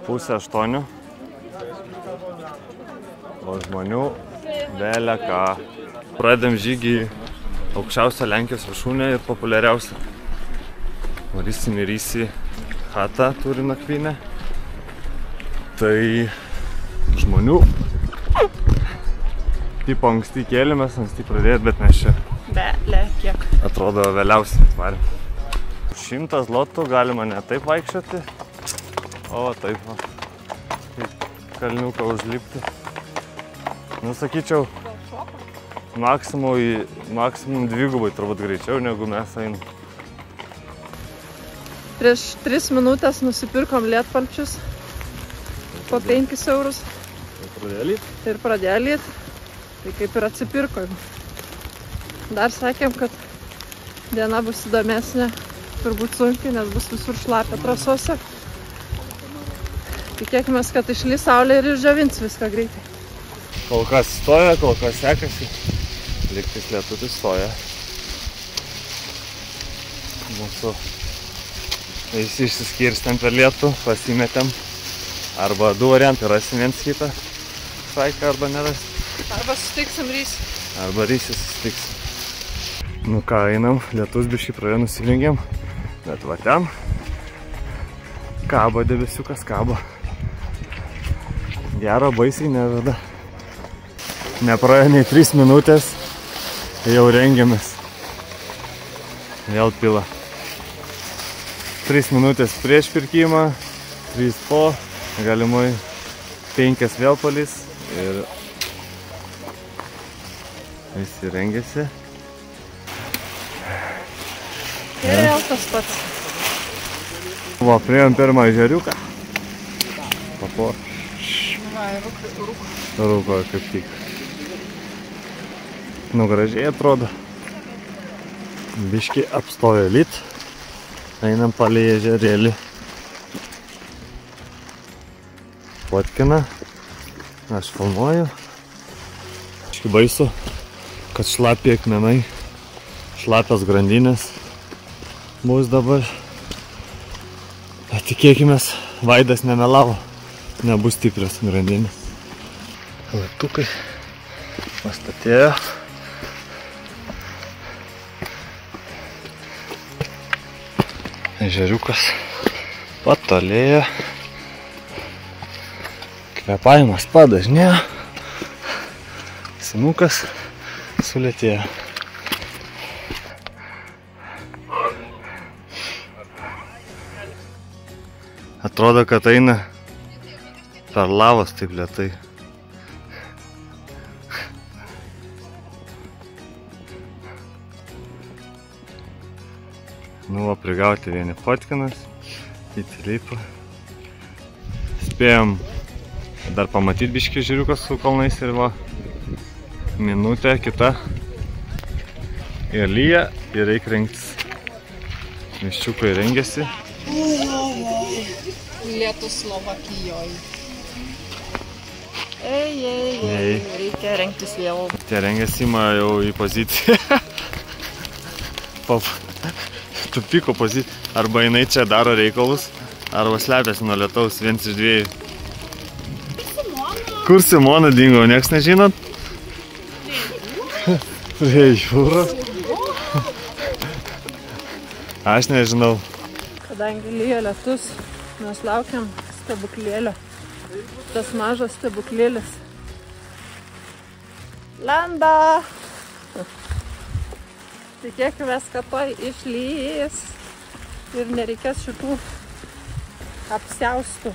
7:30. O žmonių belė ką. Pradedam žygį į aukščiausią Lenkijos viršūnę ir populiariausią. Varysim į Rysį chatą, turi nakvynę. Tai žmonių. Tipo anksti kėlėmės, anksti pradėt, bet mes čia. Belė kiek. Atrodo vėliausiai atvarėm. 100 zlotų galima ne taip vaikščioti, o taip va. Kalniuką užlipti. Nu, sakyčiau, maksimum dvigubai turbūt greičiau, negu mes einam. Prieš 3 minutės nusipirkom lietpalčius po 5 eurus. Ir pradėjo lyt. Tai kaip ir atsipirkom. Dar sakėm, kad diena bus įdomesnė, turbūt sunkiai, nes bus visur šlapia trasose. Tikėkime, kad išlys saulė ir išdžiovins viską greitai. Kol kas stoja, kol kas sekasi. Lygtais lietutis stoja. Mūsų visi išsiskirstėm per lietų, pasimetėm. Arba 2 variantai, rasim viens kitą šaiką arba nerasim. Arba susitiksim Rysį. Arba Rysį susitiksim. Nu ką, einam, lietus biškį praėjo, nusilengėm. Bet va ten kabo debesiukas, kabo. Gero baisiai neveda. Nepraėjo nei 3 minutės, jau rengiamės. Vėl pila. 3 minutės prieš pirkimą, 3 po, galimai 5 vėl palys ir visi rengiasi. Ir vėl tas pats. Va, priėjom pirmą ežeriuką. Papo. Rūko kaip tik. Nu, gražiai atrodo. Biški apstojo lyt. Einam palei ežerėlį. Fotkina. Aš filmuoju. Biški baisu, kad šlapi akmenai, šlapios grandinės bus dabar. Tikėkimės, Vaidas nemelavo, nebus stiprios grandinės. Latukai pastatėjo. Ežeriukas patolėjo. Kvepavimas padažnėjo. Sinukas sulėtėjo. Atrodo, kad eina per lavas taip lėtai. Nu, va, prigauti vieni fotkinas, kiti lipa. Spėjom dar pamatyti biškį ežeriukas su kalnais ir va, minutė kita. Ir lyja, ir reikia rengtis. Miščiukai rengiasi. Lietus Slovakijoje. Ei, reikia rengtis vėl. Tie rengiasi ima jau į poziciją. Tupiko poziciją. Arba jinai čia daro reikalus, arba slepiasi nuo lietaus, viens iš dviejų. Kur Simona dingo, nieks nežinot? Prie jūros. Aš nežinau. Kadangi lyja lietus, mes laukiam stebuklėlio. Tas mažas stebuklėlis. Lenda! Tikėkime, kad toj išlys ir nereikės šitų apsiaustų.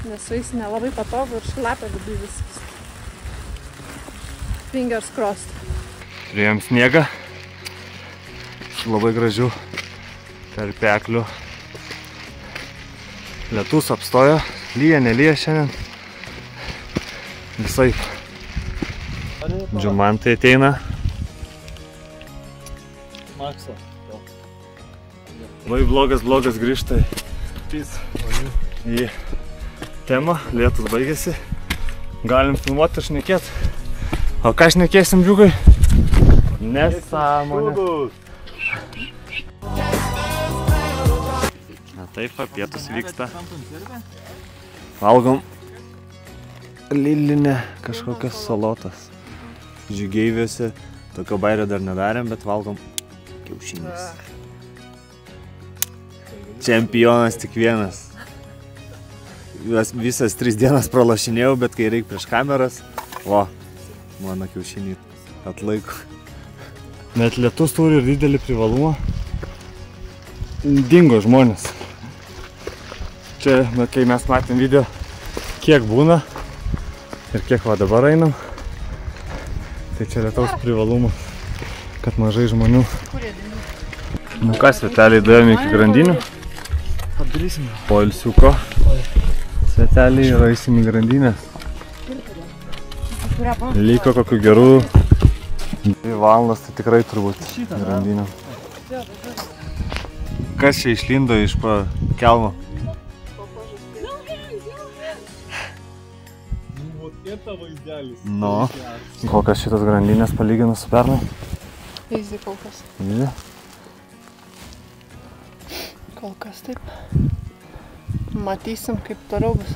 Nes su jais nelabai patogu ir šlapia viduj viskas. Fingers crossed. Turėjom sniegą. Su labai gražiu tarpekliu. Lietus apstojo. Lyja, nelyja šiandien. Visaip. Džiumantai ateina. Makso. Labai blogas grįžta į temą. Lietus baigėsi. Galim filmuoti ir šnekėti. O ką šnekėsim, džiugai? Nesąmonė. Taip, pietus vyksta. Valgom lilinę kažkokias salotas. Žygeiviuose. Tokio bairio dar nedarėm, bet valgom kiaušinis. Čempionas tik vienas. Visas 3 dienas pralašinėjau, bet kai reikia prieš kameras, mano kiaušinį atlaiko. Net lietus turi ir didelį privalumą. Dingo žmonės. Čia, kai mes matėm video, kiek būna ir kiek va dabar einam, tai čia lietaus privalumas, kad mažai žmonių. Nu ką, sveteliai dėjome iki grandinių. Poilsiuko. Sveteliai ir eisim į grandinės. Liko kokių gerų 2 valandas, tai tikrai turbūt grandinių. Kas čia išlindo iš kelmo? Nu, kokias šitas grandinės palyginus su pernai? Easy kol kas. Easy? Kol kas taip. Matysim, kaip toliau bus.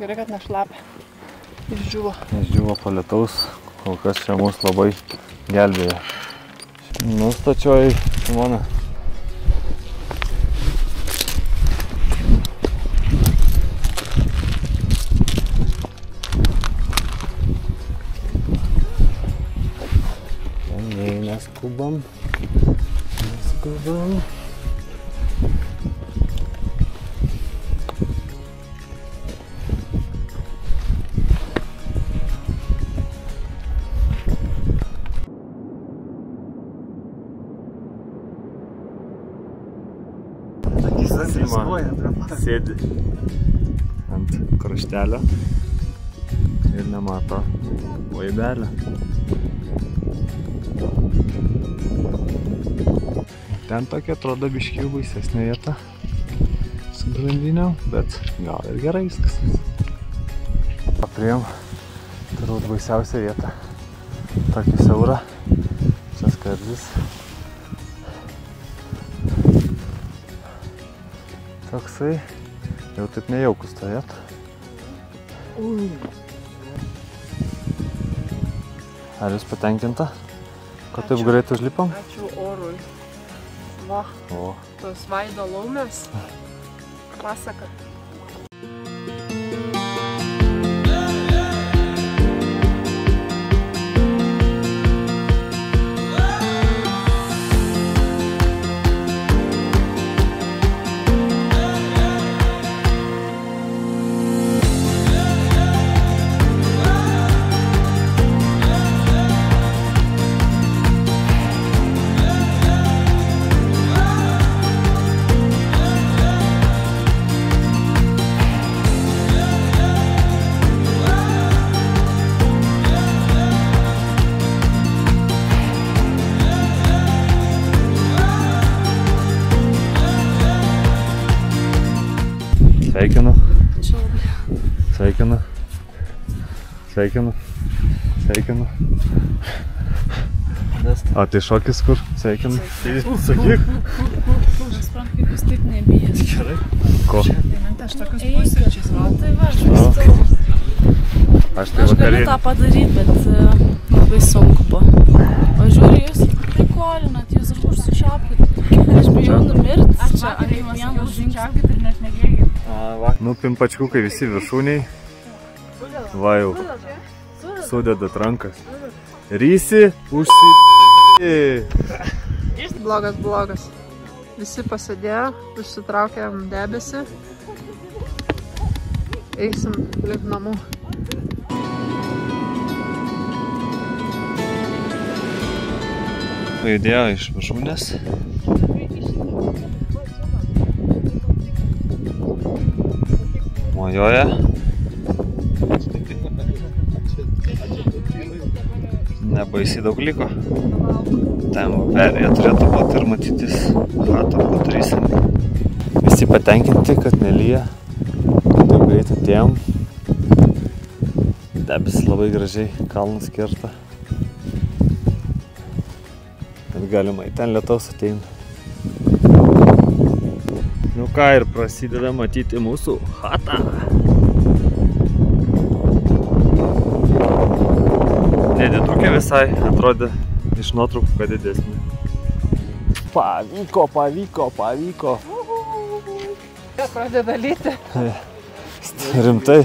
Gerai, kad nešlapia. Išdžiuvo. Išdžiuvo po lietaus. Kol kas čia mus labai gelbėjo. Nustačioji Simona. Neskubam. Sima sėdi ant kraštelio ir nemato laibelio. Ten tokia atrodo biškiai baisesnė vieta su grandinėm, bet gal ir gerai viskas. Priėjom turbūt baisiausią vietą. Tokį siaurą. Čia skardis. Toksai jau taip nejaukus stovėt. Ar jūs patenkinta, kad taip greit užlipom? Ačiū orui. Va, tos vaido laumės. Pasaka. Sveikinu. Sveikinu. Sveikinu. Sveikinu. O tai šokis kur? Sveikinu. Sakyk. Nesuprantu, kaip jūs taip nebijęs. Gerai. Ko? Aš tokius pusryčiais valtai Aš tai vakarį. Galiu tą padaryti, bet labai sunku buvo. O žiūri, jūs tai kolinat, jūs užsičiapkit. Aš bijau numirt. Aš čia vieną užsičiapkit ir net negėgit. Nu, pimpačkukai visi viršūniai. Va jau. Sudedat rankas. Rysi, Blogas. Visi pasėdėjo, užsitraukėm debesį. Eisim link namų. Pajudėjo iš viršūnės. Mojoja. Nebaisiai daug liko. Ten perėje turėtų būti ir matytis chatą padarysim. Visi patenkinti, kad nelyja, kad taip greit atėjom. Debes labai gražiai kalnus kerta. Bet galimai ten lietaus ateina. Nu ką, ir prasideda matyti mūsų chatą. Nedidukė visai, atrodė iš nuotraukų, kad didesnė. Pavyko. Pradeda lyti. Rimtai.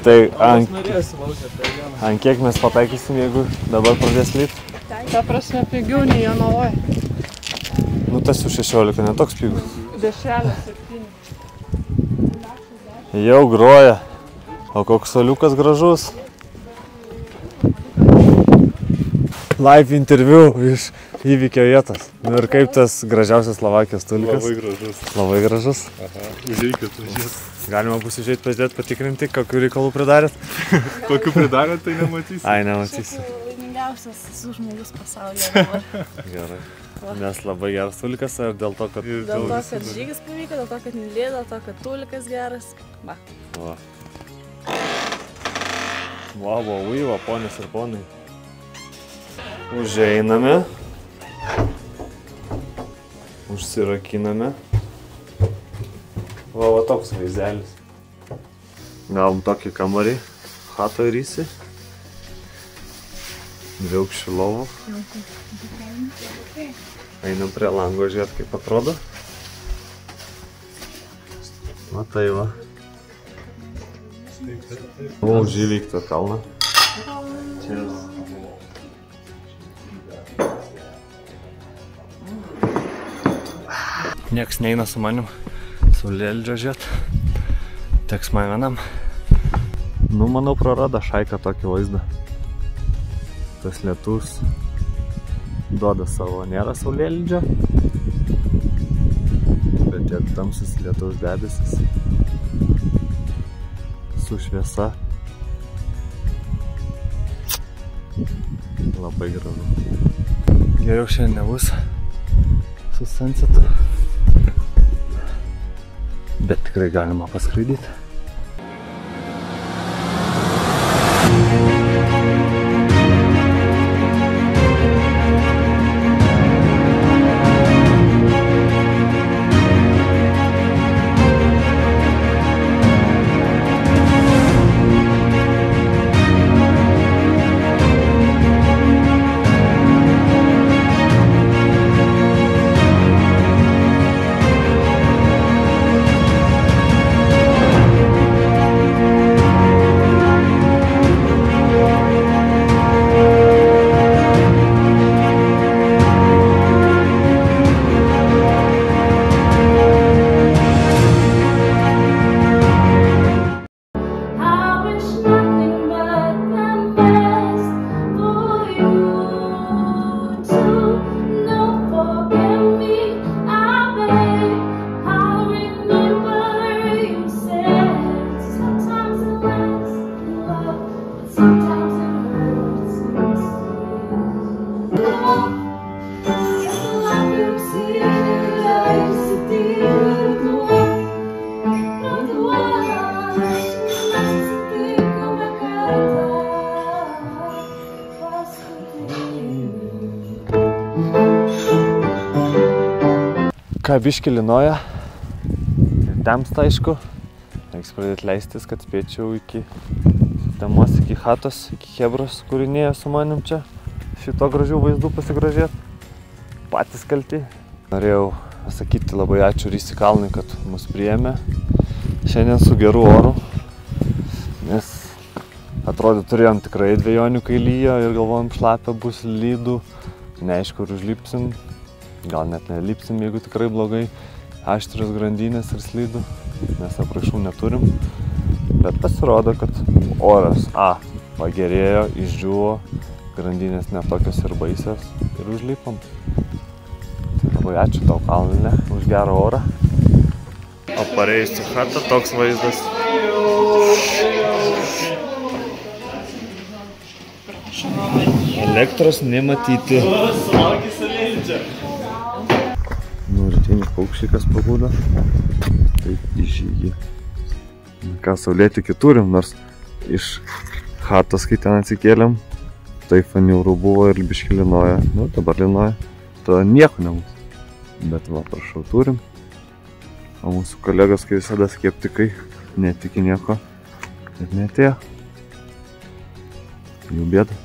Tai ant kiek mes pataikysim, jeigu dabar pradės lyti? Ta prasme pigiau nei Jonavoje. Nu tas jau 16, netoks pigus. Dešrelė 7. Jau groja. O koks soliukas gražus. Live interviu iš įvykio vietos. Nu ir kaip tas gražiausias Slovakijos tulikas? Labai gražus. Labai gražus. Aha, užeikit, užeikit. Galima bus užeiti pažiūrėti, patikrinti, kokių reikalų pridarėt. Kokių pridarėt, tai nematysi. Ai, nematysi. Laimingiausias žmogus pasaulyje dabar. Gerai. Nes labai geras tulikas, ar dėl to, kad... Dėl to, kad žygis pavyko, dėl to, kad mylė, dėl to, kad tulikas geras. Va. Va. Va, ponės ir ponai. Užeiname. Užsirakiname. Va, toks vaizdelis. Gavom tokį kambarį. Chato rysi. Dviaukščių lovų. Einam prie lango žiūrėt, kaip atrodo. Matai va. Už įvyktą kalną. Nieks neina su manim saulėlydžio žiūrėt. Teks man vienam. Nu, manau, prarada šaika tokį vaizdą. Tas lietus duoda savo, nėra saulėlydžio, bet tie tamsus lietaus debesis su šviesa. Labai gražu. Geriau šiandien nebus su sunsetu, bet tikrai galima paskraidyti. Ką biškį lynoja, temsta aišku, reiks pradėti leistis, kad spėčiau iki temos, iki chatos, iki Hebros, kūrinėja su manim čia, šito gražių vaizdų pasigražėt, patys kalti. Norėjau pasakyti labai ačiū Rysi kalnui, kad mus priėmė šiandien su geru oru, nes atrodo turėjom tikrai dvejonių, kai lyjo ir galvojom šlapia bus lydų, neaišku, kur užlipsim. Gal net nelipsim, jeigu tikrai blogai, aštrios grandinės ir slidų, nes apraišų neturim. Bet pasirodo, kad oras pagerėjo, išdžiuvo, grandinės netokios ir baisios ir užlipom. Tai labai ačiū tau kalnine už gerą orą. O pareis į chatą toks vaizdas. Elektros nematyti. Rytinis paukščikas pabudo. Taip išžygė. Ką, saulėtikį turim, nors iš chatos, kai ten atsikėlėm, tai faniūrų buvo ir biškį lynoja. Nu, dabar lynoja. Tada nieko nebus. Bet va, prašau, turim. O mūsų kolegos, kai visada skeptikai, netiki nieko. Ir neatėjo. Jų bėda.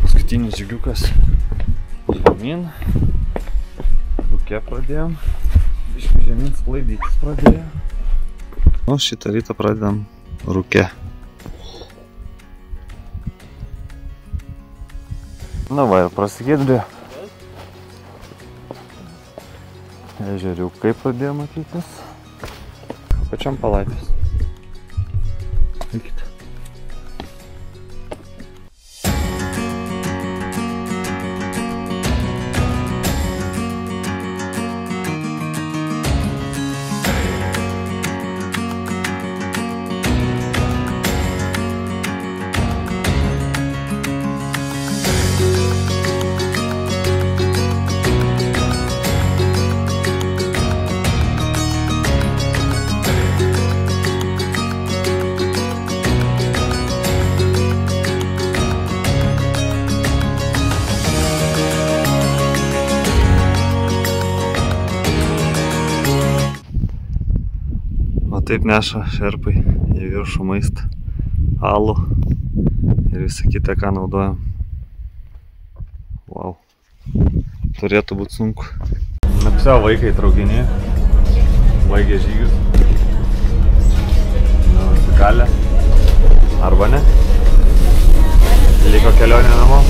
Paskutinis žygiukas žemyn, rūke pradėjom, biškį žemyn sklaidytis pradėjom. O šitą rytą pradedam rūke. Na va, ir prasigėdrė. Ežeriukai pradėjo matytis. Pačiam palaipės. Eikite. Taip neša šerpai į viršų maistą, alų ir visą kitą, ką naudojam. Wow. Turėtų būti sunku. Napsio vaikai traukinį, baigė žygius. Nusikalė. Arba ne. Liko kelionė namo.